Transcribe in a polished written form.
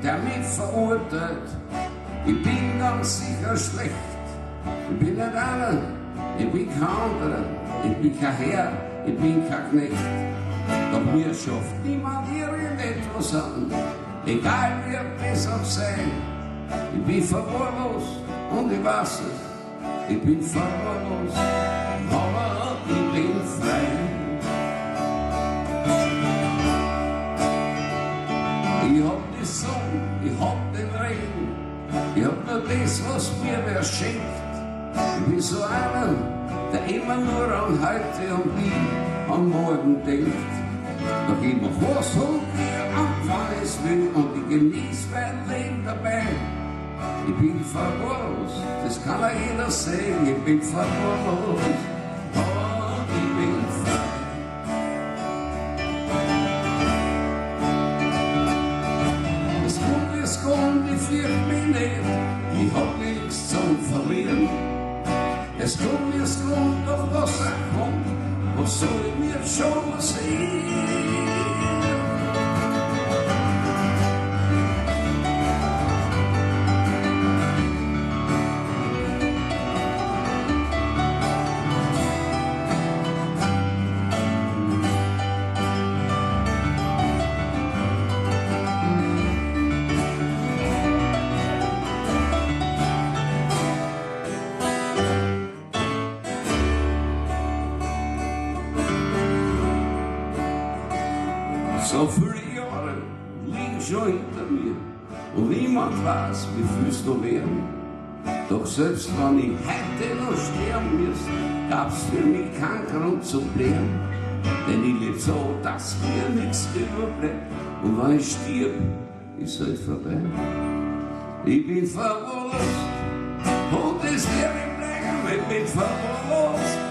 der mich verurteilt. Ich bin ganz sicher schlecht. Ich bin nicht einer, ich bin kein anderer. Ich bin kein Herr, ich bin kein Knecht. Doch mir schafft niemand irgendetwas an, egal wie es auch sei. Ich bin verwahrlost und ich weiß es. Ich bin verwahrlost, aber ich bin frei. Ich hab die Sonne, ich hab den Regen, ich hab nur das, was mir wer schenkt. Ich bin so einer, der immer nur an heute und nie an morgen denkt. Doch ich mach was und wann es will und ich genieß mein Leben dabei. Ich bin verwahrlost, das kann auch jeder sehen, ich bin verwahrlost, aber ich bin frei. Es kommt, es kommt, ich fürcht mich nicht, ich hab nichts zum Verlieren. Es kommt, doch was kommt, was soll ich mir schon sehen? So viele Jahre liegen schon hinter mir und niemand weiß, wie fühlst du werden. Doch selbst wenn ich heute noch sterben müsste, gab's für mich keinen Grund zu blären. Denn ich lebe so, dass mir nichts überbleibt und wenn ich stirb, ist halt vorbei. Ich bin verwahrlost und es werde ich bleiben, ich bin verwahrlost.